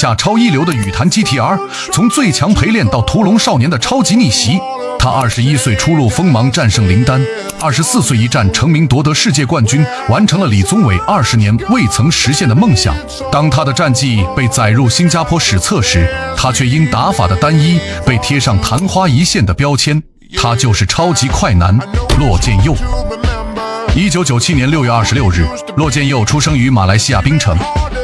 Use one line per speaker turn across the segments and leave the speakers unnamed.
下超一流的羽坛 GTR， 从最强陪练到屠龙少年的超级逆袭。他21岁初入锋芒，战胜林丹；24岁一战成名，夺得世界冠军，完成了李宗伟20年未曾实现的梦想。当他的战绩被载入新加坡史册时，他却因打法的单一被贴上昙花一现的标签。他就是超级快男骆建佑。1997年6月26日，骆建佑出生于马来西亚槟城。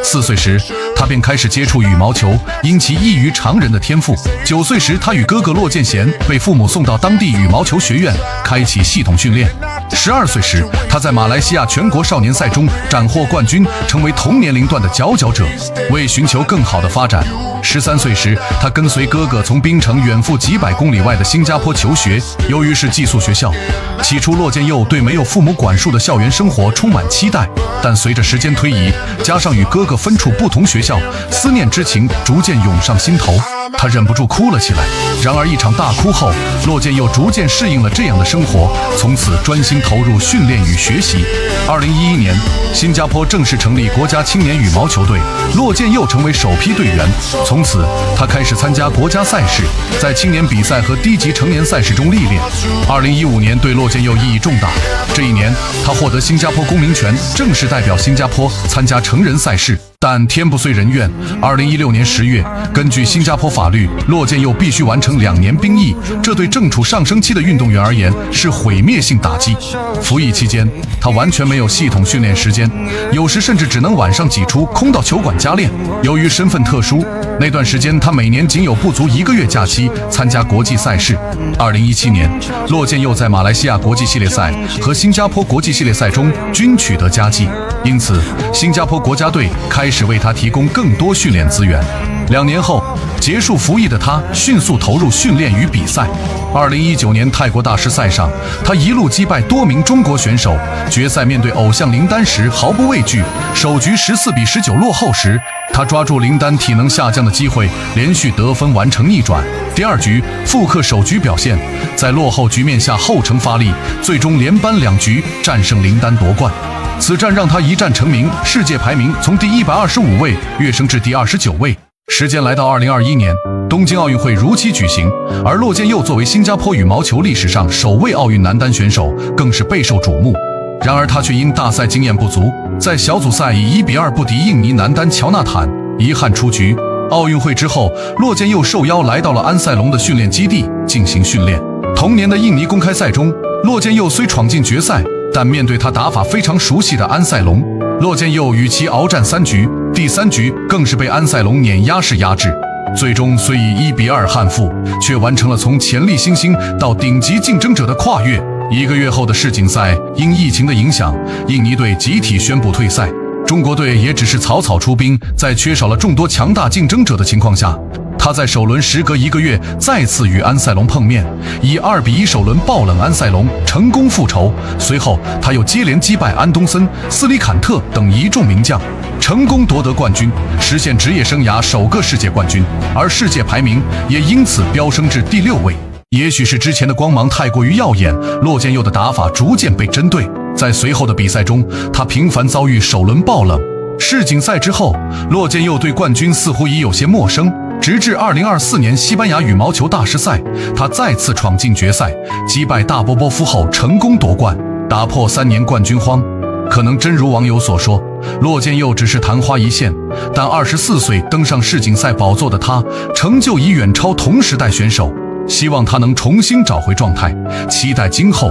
4岁时，他便开始接触羽毛球，因其异于常人的天赋。9岁时，他与哥哥骆建贤被父母送到当地羽毛球学院，开启系统训练。12岁时，他在马来西亚全国少年赛中斩获冠军，成为同年龄段的佼佼者。为寻求更好的发展，13岁时，他跟随哥哥从槟城远赴几百公里外的新加坡求学。由于是寄宿学校，起初骆建佑对没有父母管束的校园生活充满期待，但随着时间推移，加上与哥哥分处不同学校，思念之情逐渐涌上心头，他忍不住哭了起来。然而一场大哭后，骆建佑逐渐适应了这样的生活，从此专心投入训练与学习。2011年，新加坡正式成立国家青年羽毛球队，骆建佑成为首批队员。从此，他开始参加国家赛事，在青年比赛和低级成年赛事中历练。2015年对骆建佑意义重大，这一年他获得新加坡公民权，正式代表新加坡参加成人赛事。但天不遂人愿，2016年10月，根据新加坡法律，骆建佑必须完成2年兵役，这对正处上升期的运动员而言是毁灭性打击。服役期间，他完全没有系统训练时间，有时甚至只能晚上挤出空到球馆加练。由于身份特殊，那段时间他每年仅有不足1个月假期参加国际赛事。2017年，骆建佑在马来西亚国际系列赛和新加坡国际系列赛中均取得佳绩，因此新加坡国家队开始为他提供更多训练资源。2年后，结束服役的他迅速投入训练与比赛。2019年泰国大师赛上，他一路击败多名中国选手，决赛面对偶像林丹时毫不畏惧，首局14比19落后时，他抓住林丹体能下降的机会，连续得分完成逆转。第2局复刻首局表现，在落后局面下后程发力，最终连扳2局战胜林丹夺冠。此战让他一战成名，世界排名从第125位跃升至第29位。时间来到2021年，东京奥运会如期举行，而骆建佑作为新加坡羽毛球历史上首位奥运男单选手，更是备受瞩目。然而他却因大赛经验不足，在小组赛以1比2不敌印尼男单乔纳坦，遗憾出局。奥运会之后，骆建佑受邀来到了安塞龙的训练基地进行训练。同年的印尼公开赛中，骆建佑虽闯进决赛，但面对他打法非常熟悉的安塞龙，骆建佑与其鏖战3局，第3局更是被安塞龙碾压式压制。最终虽以1比2憾负，却完成了从潜力新星到顶级竞争者的跨越。1个月后的世锦赛，因疫情的影响，印尼队集体宣布退赛，中国队也只是草草出兵。在缺少了众多强大竞争者的情况下，他在首轮时隔1个月再次与安塞龙碰面，以2比1首轮爆冷安塞龙，成功复仇。随后他又接连击败安东森、斯里坎特等一众名将，成功夺得冠军，实现职业生涯首个世界冠军，而世界排名也因此飙升至第6位。也许是之前的光芒太过于耀眼，骆建佑的打法逐渐被针对。在随后的比赛中，他频繁遭遇首轮爆冷。世锦赛之后，骆建佑对冠军似乎已有些陌生，直至2024年西班牙羽毛球大师赛，他再次闯进决赛，击败大波波夫后成功夺冠，打破3年冠军荒。可能真如网友所说，骆建佑只是昙花一现，但24岁登上世锦赛宝座的他，成就已远超同时代选手。希望他能重新找回状态，期待今后